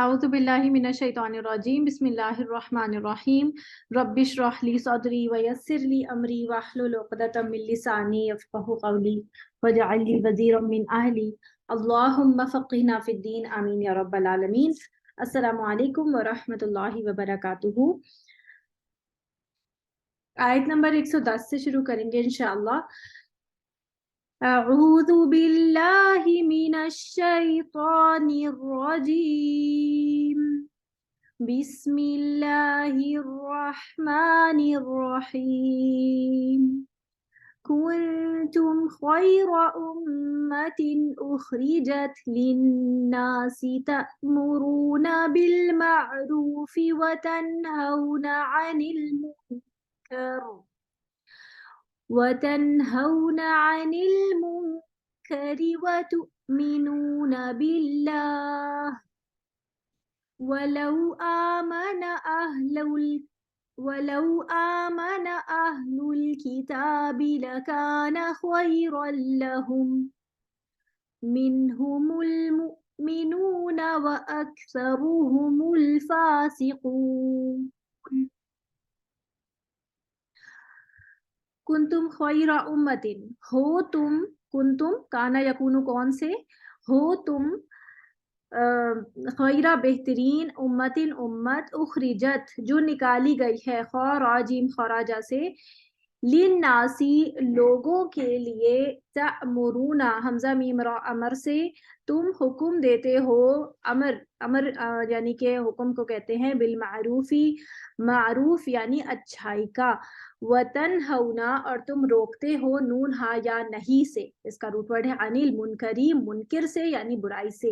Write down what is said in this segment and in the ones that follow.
اعوذ باللہ من الشیطان الرجیم بسم اللہ الرحمن الرحیم رب اشرح لی صدری ویسر لی امری واحلل عقدۃ من لسانی یفقهوا قولی واجعل لی وزیرا من اہلی اللہم فقہنا فی الدین آمین یا رب العالمین۔ السلام علیکم ورحمۃ اللہ وبرکاتہ۔ آیت نمبر 110 سے شروع کریں گے انشاءاللہ۔ اعوذ باللہ من الشیطان الرجیم بسم اللہ الرحمن الرحیم کنتم خیر امت اخرجت للناس تأمرون بالمعروف وتنہون عن المنکر وتؤمنون باللہ ولو آمن أهل الكتاب لكان خيرا لهم منهم المؤمنون وأكثرهم الفاسقون کنتم خیر امت، ہو تم، کنتم کانا یکونو کون سے، ہو تم خیرہ بہترین امتن امت اخرجت جو نکالی گئی ہے، خراجیم خراجہ سے، للناسی لوگوں کے لیے، تأمرون حمزہ میم را امر سے، تم حکم دیتے ہو، امر یعنی کہ حکم کو کہتے ہیں، بالمعروفی معروف یعنی اچھائی کا، وتنہونا اور تم روکتے ہو، نون ہا یا نہیں سے، اس کا روٹ ورڈ ہے عن المنکری منکر سے یعنی برائی سے،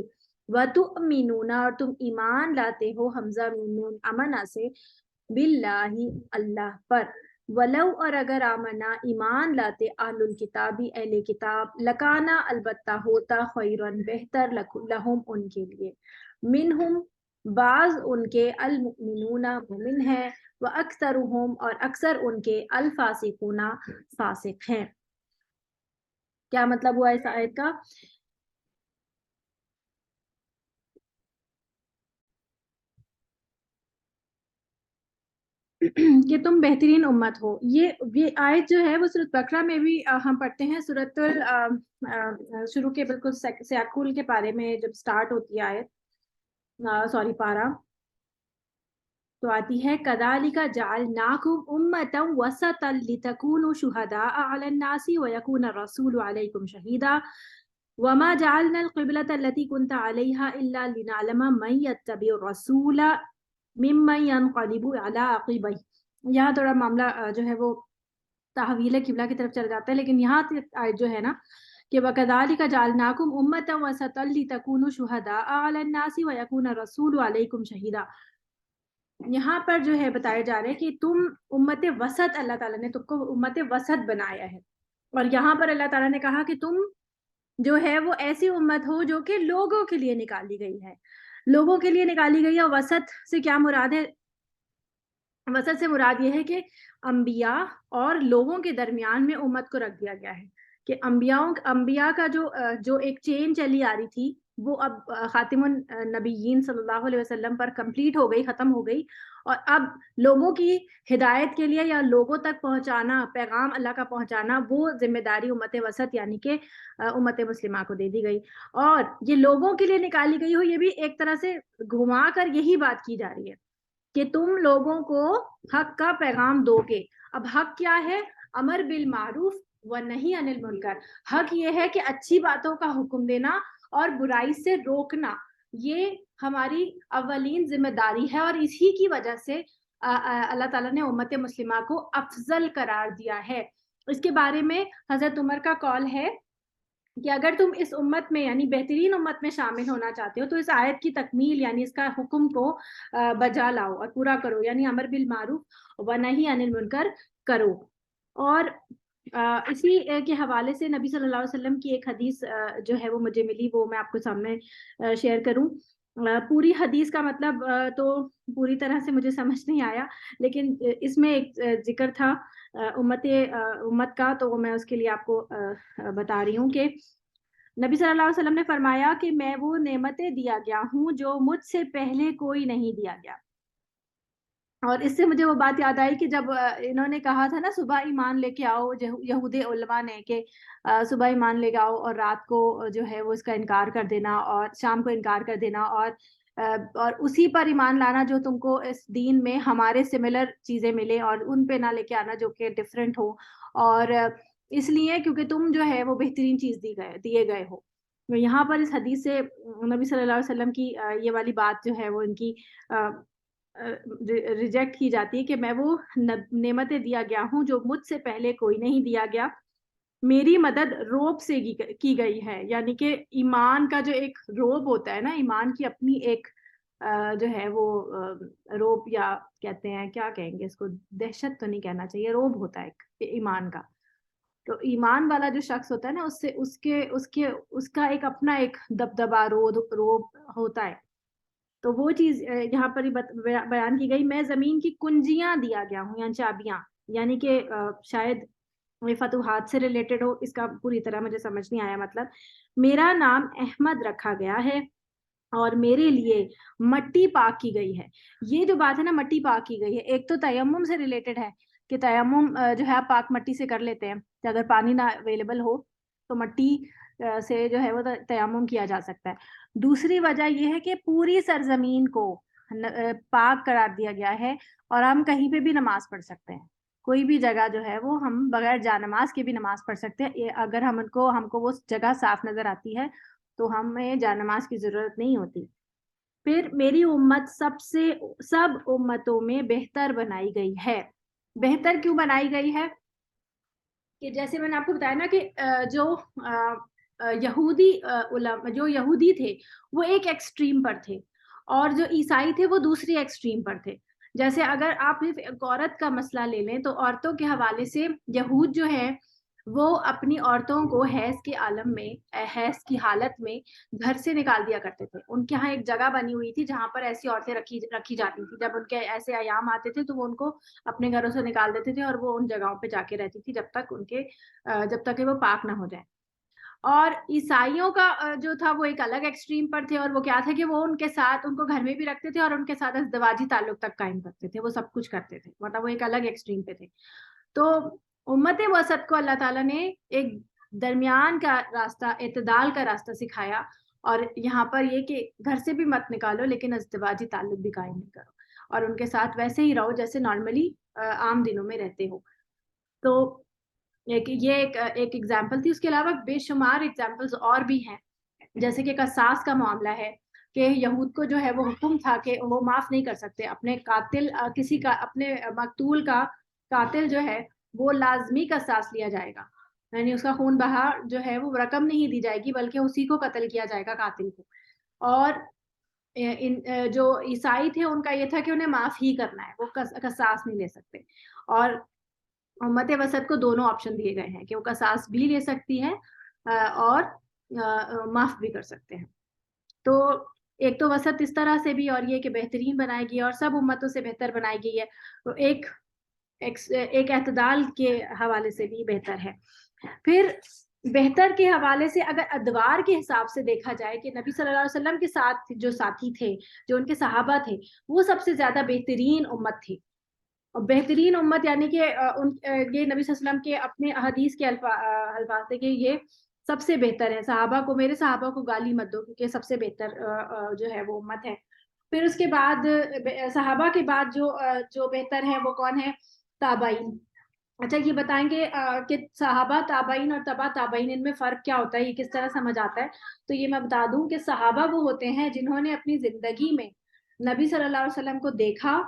وتؤمنون اور تم ایمان لاتے ہو، حمزہ میم نون امنا سے، باللہ اللہ پر، ولو اور اگر آمنا ایمان لاتے، اہل الکتابی اہل کتاب، لکانا البتہ ہوتا، خیرن بہتر، لہم ان کے لیے، منہم بعض ان کے، المؤمنون مومن ہیں، وَأَكْثَرُهُمْ اور اکثر ان کے، الفاسقون فاسق ہیں۔ کیا مطلب ہوا اس آیت کا؟ کہ تم بہترین امت ہو۔ یہ آیت جو ہے وہ سورۃ بقرہ میں بھی ہم پڑھتے ہیں، سورۃ شروع کے بالکل سیاقول کے پارے میں جب سٹارٹ ہوتی ہے آیت، پارہ تو آتی ہے کذالک جعلناکم امۃ وسطا لتکونوا شہداء علی الناس ویکون الرسول علیکم شہیدا وما جعلنا القبلۃ التي كنت عليها الا لنعلم من يتبع الرسول ممن ينقلب على عقبيه۔ یہاں تھوڑا معاملہ جو ہے وہ تحویل قبلہ کی طرف چل جاتا ہے، لیکن یہاں جو ہے نا کہ وَكَذَلِكَ جَعَلْنَاكُمْ أُمَّةً وَسَطًا لِتَكُونُوا شُهَدَاءَ عَلَى النَّاسِ وَيَكُونَ الرَّسُولُ عَلَيْكُمْ شَهِيدًا۔ یہاں پر جو ہے بتایا جا رہا ہے کہ تم امت وسط، اللہ تعالیٰ نے تم کو امت وسط بنایا ہے، اور یہاں پر اللہ تعالیٰ نے کہا کہ تم جو ہے وہ ایسی امت ہو جو کہ لوگوں کے لیے نکالی گئی ہے، لوگوں کے لیے نکالی گئی ہے۔ وسط سے کیا مراد ہے؟ وسط سے مراد یہ ہے کہ انبیاء اور لوگوں کے درمیان میں امت کو رکھ دیا گیا ہے، کہ انبیاء کا جو ایک چین چلی آ رہی تھی وہ اب خاتم النبیین صلی اللہ علیہ وسلم پر کمپلیٹ ہو گئی، ختم ہو گئی، اور اب لوگوں کی ہدایت کے لیے یا لوگوں تک پہنچانا، پیغام اللہ کا پہنچانا، وہ ذمہ داری امت وسط یعنی کہ امت مسلمہ کو دے دی گئی۔ اور یہ لوگوں کے لیے نکالی گئی ہو، یہ بھی ایک طرح سے گھما کر یہی بات کی جا رہی ہے کہ تم لوگوں کو حق کا پیغام دو گے۔ اب حق کیا ہے؟ امر بالمعروف و نہی عن المنکر۔ حق یہ ہے کہ اچھی باتوں کا حکم دینا اور برائی سے روکنا، یہ ہماری اولین ذمہ داری ہے، اور اسی کی وجہ سے اللہ تعالیٰ نے امت مسلمہ کو افضل قرار دیا ہے۔ اس کے بارے میں حضرت عمر کا قول ہے کہ اگر تم اس امت میں یعنی بہترین امت میں شامل ہونا چاہتے ہو تو اس آیت کی تکمیل یعنی اس کا حکم کو بجا لاؤ اور پورا کرو، یعنی امر بالمعروف و نہی عن المنکر کرو۔ اور اسی کے حوالے سے نبی صلی اللہ علیہ وسلم کی ایک حدیث جو ہے وہ مجھے ملی، وہ میں آپ کو سامنے شیئر کروں۔ پوری حدیث کا مطلب تو پوری طرح سے مجھے سمجھ نہیں آیا، لیکن اس میں ایک ذکر تھا امت کا، تو میں اس کے لیے آپ کو بتا رہی ہوں کہ نبی صلی اللہ علیہ وسلم نے فرمایا کہ میں وہ نعمتیں دیا گیا ہوں جو مجھ سے پہلے کوئی نہیں دیا گیا. اور اس سے مجھے وہ بات یاد آئی کہ جب انہوں نے کہا تھا نا صبح ایمان لے کے آؤ، یہود علماء نے کہ صبح ایمان لے کے آؤ اور رات کو جو ہے وہ اس کا انکار کر دینا اور شام کو انکار کر دینا، اور اسی پر ایمان لانا جو تم کو اس دین میں ہمارے سملر چیزیں ملے، اور ان پہ نہ لے کے آنا جو کہ ڈفرینٹ ہو، اور اس لیے کیونکہ تم جو ہے وہ بہترین چیز دیے گئے ہو. یہاں پر اس حدیث سے نبی صلی اللہ علیہ وسلم کی یہ والی بات جو ہے وہ ان کی ریجیکٹ کی جاتی ہے کہ میں وہ نعمتیں دیا گیا ہوں جو مجھ سے پہلے کوئی نہیں دیا گیا. میری مدد روب سے کی گئی ہے، یعنی کہ ایمان کا جو ایک روب ہوتا ہے نا، ایمان کی اپنی ایک جو ہے وہ روب، یا کہتے ہیں کیا کہیں گے اس کو، دہشت تو نہیں کہنا چاہیے، روب ہوتا ہے ایک ایمان کا. تو ایمان والا جو شخص ہوتا ہے نا، اس سے اس کا ایک اپنا ایک دبدبا روب ہوتا ہے. تو وہ چیز یہاں پر بیان کی گئی. میں زمین کی کنجیاں دیا گیا ہوں، یعنی چابیاں، یعنی کہ شاید فتوحات سے ریلیٹڈ ہو، اس کا پوری طرح مجھے سمجھ نہیں آیا مطلب. میرا نام احمد رکھا گیا ہے اور میرے لیے مٹی پاک کی گئی ہے. یہ جو بات ہے نا مٹی پاک کی گئی ہے، ایک تو تیمم سے ریلیٹڈ ہے کہ تیمم جو ہے آپ پاک مٹی سے کر لیتے ہیں کہ اگر پانی نہ اویلیبل ہو تو مٹی سے جو ہے وہ تیمم کیا جا سکتا ہے. دوسری وجہ یہ ہے کہ پوری سرزمین کو پاک قرار دیا گیا ہے اور ہم کہیں پہ بھی نماز پڑھ سکتے ہیں. کوئی بھی جگہ جو ہے وہ ہم بغیر جا نماز کے بھی نماز پڑھ سکتے ہیں. اگر ہم کو وہ جگہ صاف نظر آتی ہے تو ہمیں جا نماز کی ضرورت نہیں ہوتی. پھر میری امت سب امتوں میں بہتر بنائی گئی ہے. بہتر کیوں بنائی گئی ہے؟ کہ جیسے میں نے آپ کو بتایا نا کہ جو یہودی تھے وہ ایک ایکسٹریم پر تھے، اور جو عیسائی تھے وہ دوسری ایکسٹریم پر تھے. جیسے اگر آپ ایک عورت کا مسئلہ لے لیں تو عورتوں کے حوالے سے یہود جو ہے وہ اپنی عورتوں کو حیض کے عالم میں، حیض کی حالت میں گھر سے نکال دیا کرتے تھے. ان کے ہاں ایک جگہ بنی ہوئی تھی جہاں پر ایسی عورتیں رکھی جاتی تھی. جب ان کے ایسے ایام آتے تھے تو وہ ان کو اپنے گھروں سے نکال دیتے تھے اور وہ ان جگہوں پہ جا کے رہتی تھی جب تک کہ وہ پاک نہ ہو جائے. اور عیسائیوں کا جو تھا وہ ایک الگ ایکسٹریم پر تھے، اور وہ کیا تھا کہ وہ ان کے ساتھ ان کو گھر میں بھی رکھتے تھے اور ان کے ساتھ ازدواجی تعلق تک قائم کرتے تھے. وہ سب کچھ کرتے تھے، مطلب وہ ایک الگ ایکسٹریم پہ تھے. تو امت وسط کو اللہ تعالیٰ نے ایک درمیان کا راستہ، اعتدال کا راستہ سکھایا، اور یہاں پر یہ کہ گھر سے بھی مت نکالو لیکن ازدواجی تعلق بھی قائم نہیں کرو، اور ان کے ساتھ ویسے ہی رہو جیسے نارملی عام دنوں میں رہتے ہو. تو یہ ایک ایگزامپل تھی. اس کے علاوہ بے شمار ایگزامپلز اور بھی ہیں، جیسے کہ قصاص کا معاملہ ہے کہ یہود کو جو ہے وہ حکم تھا کہ وہ معاف نہیں کر سکتے اپنے قاتل، کسی کا، اپنے مقتول کا قاتل جو ہے وہ لازمی قصاص لیا جائے گا، یعنی اس کا خون بہا جو ہے وہ رقم نہیں دی جائے گی بلکہ اسی کو قتل کیا جائے گا، قاتل کو. اور جو عیسائی تھے ان کا یہ تھا کہ انہیں معاف ہی کرنا ہے، وہ قصاص نہیں لے سکتے. اور امت وسط کو دونوں آپشن دیے گئے ہیں کہ وہ قصاص بھی لے سکتی ہے اور معاف بھی کر سکتے ہیں. تو ایک تو وسط اس طرح سے بھی، اور یہ کہ بہترین بنائے گی اور سب امتوں سے بہتر بنائی گئی ہے. تو ایک اعتدال کے حوالے سے بھی بہتر ہے. پھر بہتر کے حوالے سے اگر ادوار کے حساب سے دیکھا جائے کہ نبی صلی اللہ علیہ وسلم کے ساتھ جو ساتھی تھے، جو ان کے صحابہ تھے، وہ سب سے زیادہ بہترین امت تھی. اور بہترین امت یعنی کہ یہ نبی صلی اللہ علیہ وسلم کے اپنے حدیث کے الفاظ تھے کہ یہ سب سے بہتر ہے. صحابہ کو، میرے صحابہ کو گالی مت دو کیونکہ سب سے بہتر جو ہے وہ امت ہے. پھر اس کے بعد صحابہ کے بعد جو بہتر ہے وہ کون ہے؟ تابعین. اچھا یہ بتائیں گے کہ صحابہ، تابعین اور تبع تابعین، ان میں فرق کیا ہوتا ہے، یہ کس طرح سمجھ آتا ہے؟ تو یہ میں بتا دوں کہ صحابہ وہ ہوتے ہیں جنہوں نے اپنی زندگی میں نبی صلی اللہ علیہ وسلم کو دیکھا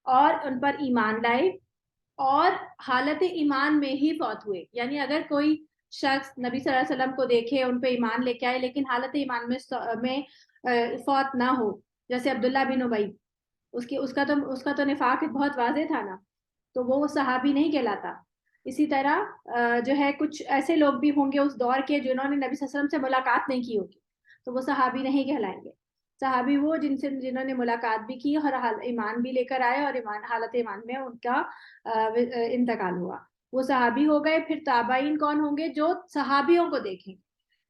اور ان پر ایمان لائے اور حالت ایمان میں ہی فوت ہوئے. یعنی اگر کوئی شخص نبی صلی اللہ علیہ وسلم کو دیکھے، ان پہ ایمان لے کے آئے لیکن حالت ایمان میں فوت نہ ہو، جیسے عبداللہ بن ابی، اس کا تو نفاق بہت واضح تھا نا، تو وہ صحابی نہیں کہلاتا. اسی طرح جو ہے کچھ ایسے لوگ بھی ہوں گے اس دور کے جنہوں نے نبی صلی اللہ علیہ وسلم سے ملاقات نہیں کی ہوگی، تو وہ صحابی نہیں کہلائیں گے. صحابی وہ جنہوں نے ملاقات بھی کی اور ایمان بھی لے کر آئے اور حالت ایمان میں ان کا انتقال ہوا، وہ صحابی ہو گئے. پھر تابعین کون ہوں گے؟ جو صحابیوں کو دیکھیں،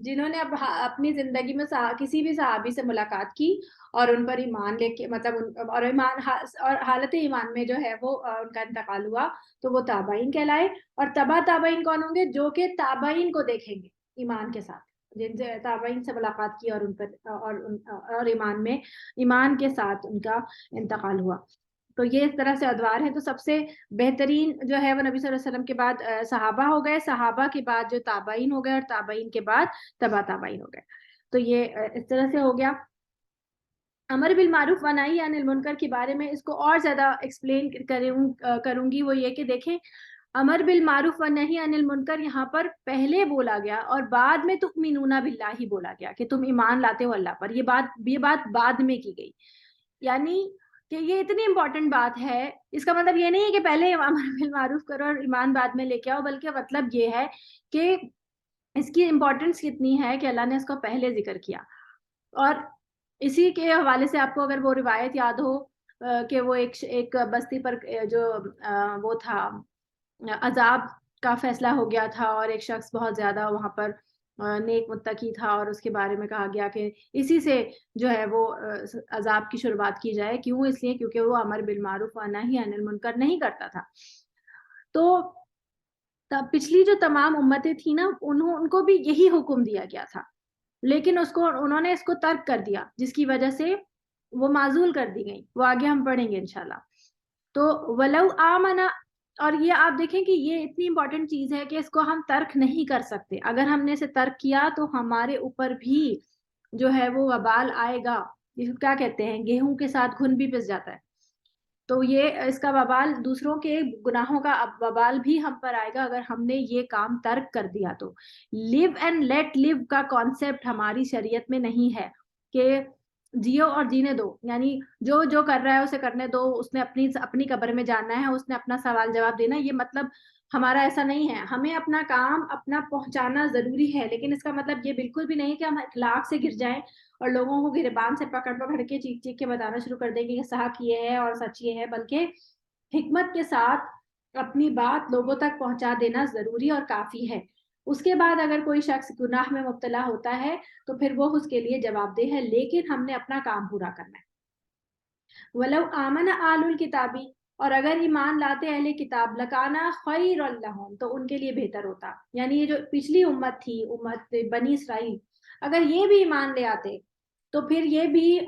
جنہوں نے اب اپنی زندگی میں کسی بھی صحابی سے ملاقات کی اور ان پر ایمان لے کے مطلب اور حالت ایمان میں جو ہے وہ ان کا انتقال ہوا، تو وہ تابعین کہلائے. اور تابعین کون ہوں گے؟ جو کہ تابعین کو دیکھیں گے ایمان کے ساتھ، جن سے تابعین سے ملاقات کی اور ان پر اور ایمان کے ساتھ ان کا انتقال ہوا. تو یہ اس طرح سے ادوار ہیں. تو سب سے بہترین جو ہے وہ نبی صلی اللہ علیہ وسلم کے بعد صحابہ ہو گئے، صحابہ کے بعد جو تابعین ہو گئے، اور تابعین کے بعد تابعین ہو گئے. تو یہ اس طرح سے ہو گیا. امر بالمعروف و نہی عن المنکر کے بارے میں اس کو اور زیادہ ایکسپلین کروں گی. وہ یہ کہ دیکھیں، امر بالمعروف و نہی عن المنکر یہاں پر پہلے بولا گیا اور بعد میں تؤمنون باللہ ہی بولا گیا کہ تم ایمان لاتے ہو اللہ پر. یہ بات بعد میں کی گئی. یعنی کہ یہ اتنی امپورٹنٹ بات ہے. اس کا مطلب یہ نہیں ہے کہ پہلے امر بالمعروف کرو اور ایمان بعد میں لے کے آؤ، بلکہ مطلب یہ ہے کہ اس کی امپورٹنس کتنی ہے کہ اللہ نے اس کو پہلے ذکر کیا. اور اسی کے حوالے سے آپ کو اگر وہ روایت یاد ہو کہ وہ ایک بستی پر جو وہ تھا عذاب کا فیصلہ ہو گیا تھا، اور ایک شخص بہت زیادہ وہاں پر نیک متقی تھا، اور اس کے بارے میں کہا گیا کہ اسی سے جو ہے وہ عذاب کی شروعات کی جائے. کیوں؟ اس لیے کیونکہ وہ امر بالمعروف و نہی عن المنکر نہیں کرتا تھا. تو پچھلی جو تمام امتیں تھیں نا، ان کو بھی یہی حکم دیا گیا تھا، لیکن انہوں نے اس کو ترک کر دیا، جس کی وجہ سے وہ معزول کر دی گئی. وہ آگے ہم پڑھیں گے انشاءاللہ. تو ولو آمنا، اور یہ آپ دیکھیں کہ یہ اتنی امپورٹنٹ چیز ہے کہ اس کو ہم ترک نہیں کر سکتے. اگر ہم نے اسے ترک کیا تو ہمارے اوپر بھی جو ہے وہ وبال آئے گا. جس کو کیا کہتے ہیں، گیہوں کے ساتھ گھن بھی پس جاتا ہے. تو یہ اس کا وبال، دوسروں کے گناہوں کا وبال بھی ہم پر آئے گا اگر ہم نے یہ کام ترک کر دیا. تو لیو اینڈ لیٹ لیو کا کانسیپٹ ہماری شریعت میں نہیں ہے کہ جیو اور جینے دو. یعنی جو کر رہا ہے اسے کرنے دو، اس نے اپنی قبر میں جانا ہے، اس نے اپنا سوال جواب دینا. یہ مطلب ہمارا ایسا نہیں ہے. ہمیں اپنا کام اپنا پہنچانا ضروری ہے، لیکن اس کا مطلب یہ بالکل بھی نہیں کہ ہم اخلاق سے گر جائیں اور لوگوں کو گریبان سے پکڑ کے چیخ چیخ کے بتانا شروع کر دیں گے کہ صحق یہ ہے اور سچ یہ ہے. بلکہ حکمت کے ساتھ اپنی بات لوگوں تک پہنچا دینا ضروری اور کافی ہے. اس کے بعد اگر کوئی شخص گناہ میں مبتلا ہوتا ہے تو پھر وہ اس کے لیے جواب دہ ہے، لیکن ہم نے اپنا کام پورا کرنا ہے. وَلَوْ آمَنَ آلُ الْكِتَابِ، اور اگر ایمان لاتے اہل کتاب، لَكَانَ خَيْرًا لَهُمْ، تو ان کے لیے بہتر ہوتا. یعنی یہ جو پچھلی امت تھی، امت بنی اسرائیل، اگر یہ بھی ایمان لے آتے تو پھر یہ بھی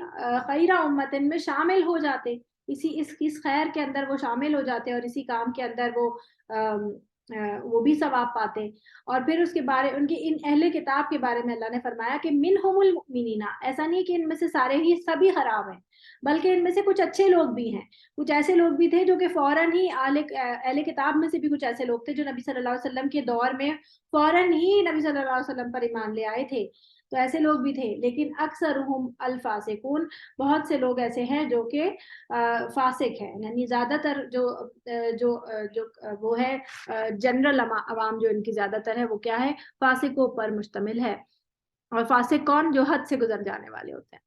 خیرہ امت ان میں شامل ہو جاتے. اس خیر کے اندر وہ شامل ہو جاتے اور اسی کام کے اندر وہ بھی ثواب پاتے. اور پھر اس کے بارے ان کی ان اہل کتاب کے بارے میں اللہ نے فرمایا کہ منہم المؤمنین، ایسا نہیں کہ ان میں سے سارے ہی سبھی خراب ہیں، بلکہ ان میں سے کچھ اچھے لوگ بھی ہیں. کچھ ایسے لوگ بھی تھے جو کہ فوراً ہی اہل کتاب میں سے بھی کچھ ایسے لوگ تھے جو نبی صلی اللہ علیہ وسلم کے دور میں فوراً ہی نبی صلی اللہ علیہ وسلم پر ایمان لے آئے تھے. تو ایسے لوگ بھی تھے. لیکن اکثرهم الفاسقون، بہت سے لوگ ایسے ہیں جو کہ فاسق ہیں. یعنی زیادہ تر جو وہ ہے جنرل عوام جو ان کی زیادہ تر ہے وہ کیا ہے، فاسقوں پر مشتمل ہے. اور فاسق کون؟ جو حد سے گزر جانے والے ہوتے ہیں.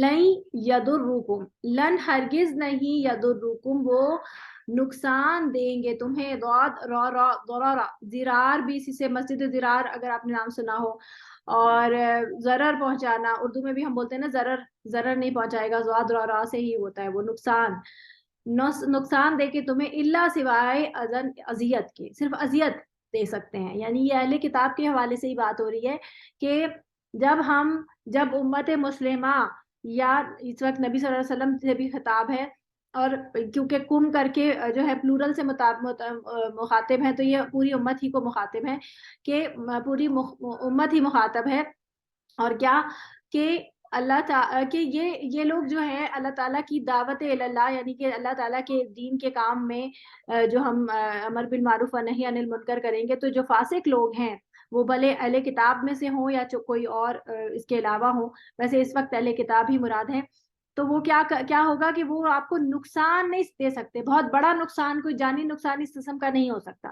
لن یضرکم، لن ہرگز نہیں، یضرکم وہ نقصان دیں گے تمہیں. ضرر، زرار بھی اسی سے، مسجد زرار اگر آپ نے نام سنا ہو. اور ضرر پہنچانا، اردو میں بھی ہم بولتے ہیں نا ضرر نہیں پہنچائے گا، ضاد را سے ہی ہوتا ہے وہ نقصان دے کے تمہیں، الا سوائے اذن، اذیت کے، صرف اذیت دے سکتے ہیں. یعنی یہ اہل کتاب کے حوالے سے ہی بات ہو رہی ہے کہ جب امت مسلمہ، یا اس وقت نبی صلی اللہ علیہ وسلم سے بھی خطاب ہے، اور کیونکہ کم کر کے جو ہے پلورل سے مخاطب ہے، تو یہ پوری امت ہی کو مخاطب ہے کہ پوری امت ہی مخاطب ہے. اور کیا کہ اللہ تعالیٰ کہ یہ لوگ جو ہے اللہ تعالیٰ کی دعوت اللہ، یعنی کہ اللہ تعالیٰ کے دین کے کام میں جو ہم امر بالمعروف و نہی عن المنکر کریں گے، تو جو فاسق لوگ ہیں وہ بھلے اہل کتاب میں سے ہوں یا کوئی اور اس کے علاوہ ہوں، ویسے اس وقت اہل کتاب ہی مراد ہے، تو وہ کیا ہوگا کہ وہ آپ کو نقصان نہیں دے سکتے. بہت بڑا نقصان، کوئی جانی نقصان اس قسم کا نہیں ہو سکتا.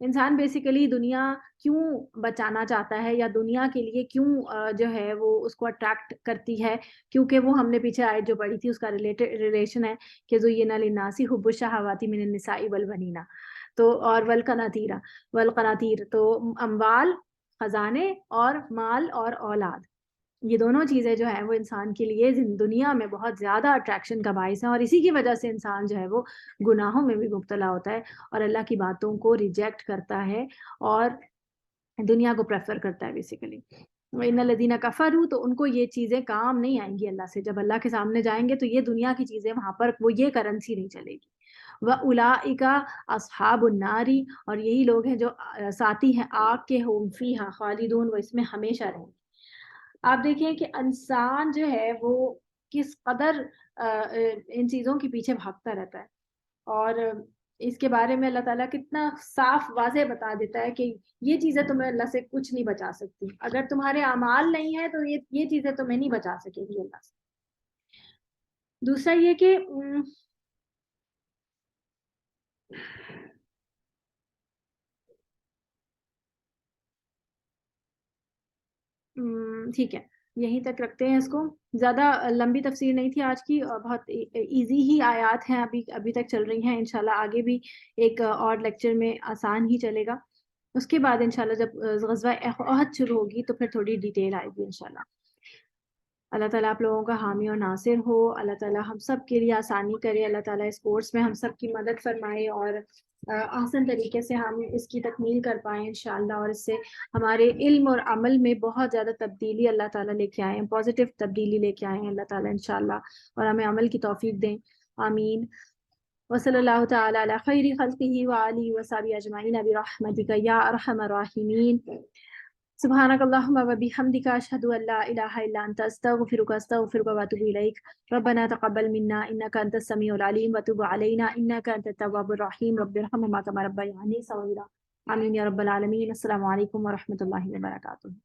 انسان بیسیکلی دنیا کیوں بچانا چاہتا ہے یا دنیا کے لیے کیوں جو ہے وہ اس کو اٹریکٹ کرتی ہے، کیونکہ وہ ہم نے پیچھے آیت جو پڑھی تھی اس کا ریلیشن ہے کہ زُیِّنَ لِلنَّاسِ حُبُّ الشَّهَوَاتِ مِنَ النِّسَاءِ وَالْبَنِينَ، تو اور والقناطیر تو اموال، خزانے اور مال اور اولاد، یہ دونوں چیزیں جو ہیں وہ انسان کے لیے دنیا میں بہت زیادہ اٹریکشن کا باعث ہیں، اور اسی کی وجہ سے انسان جو ہے وہ گناہوں میں بھی مبتلا ہوتا ہے اور اللہ کی باتوں کو ریجیکٹ کرتا ہے اور دنیا کو پریفر کرتا ہے بیسیکلی۔ ان الذین کفروا، تو ان کو یہ چیزیں کام نہیں آئیں گی اللہ سے، جب اللہ کے سامنے جائیں گے تو یہ دنیا کی چیزیں وہاں پر وہ یہ کرنسی نہیں چلے گی۔ وَأُولَٰئِکَ أَصْحَابُ النَّارِ، اور یہی لوگ ہیں جو ساتھی ہیں آگ کے، ہم فیہا خالدون، وہ اس میں ہمیشہ رہیں گے۔ آپ دیکھیں کہ انسان جو ہے وہ کس قدر ان چیزوں کے پیچھے بھاگتا رہتا ہے، اور اس کے بارے میں اللہ تعالیٰ کتنا صاف واضح بتا دیتا ہے کہ یہ چیزیں تمہیں اللہ سے کچھ نہیں بچا سکتی، اگر تمہارے اعمال نہیں ہیں تو یہ چیزیں تمہیں نہیں بچا سکیں گی اللہ سے۔ دوسرا یہ کہ ٹھیک ہے، یہیں تک رکھتے ہیں اس کو، زیادہ لمبی تفسیر نہیں تھی آج کی، بہت ایزی ہی آیات ہیں ابھی تک چل رہی ہیں، انشاءاللہ آگے بھی ایک اور لیکچر میں آسان ہی چلے گا، اس کے بعد انشاءاللہ جب غزوہ احد شروع ہوگی تو پھر تھوڑی ڈیٹیل آئے گی انشاءاللہ۔ اللہ تعالیٰ آپ لوگوں کا حامی اور ناصر ہو، اللہ تعالیٰ ہم سب کے لیے آسانی کرے، اللہ تعالیٰ اس کورس میں ہم سب کی مدد فرمائے اور آسان طریقے سے ہم اس کی تکمیل کر پائیں انشاءاللہ، اور اس سے ہمارے علم اور عمل میں بہت زیادہ تبدیلی اللہ تعالیٰ لے کے آئیں، پازیٹیو تبدیلی لے کے آئیں اللہ تعالیٰ انشاءاللہ، اور ہمیں عمل کی توفیق دیں، آمین۔ وصلی اللہ تعالیٰ علی خیر خلقہ وآلہ وصحبہ اجمعین برحمتک یا ارحم الراحمین۔ سبحانك اللهم وبحمدك أشهد أن لا إله إلا أنت أستغفرك وأتوب إليك ربنا تقبل منا إنك أنت السميع العليم وتب علينا إنك أنت التواب الرحيم رب ارحمهما كما ربياني صغيرا آمين يا رب العالمين۔ السلام عليكم ورحمة الله وبركاته۔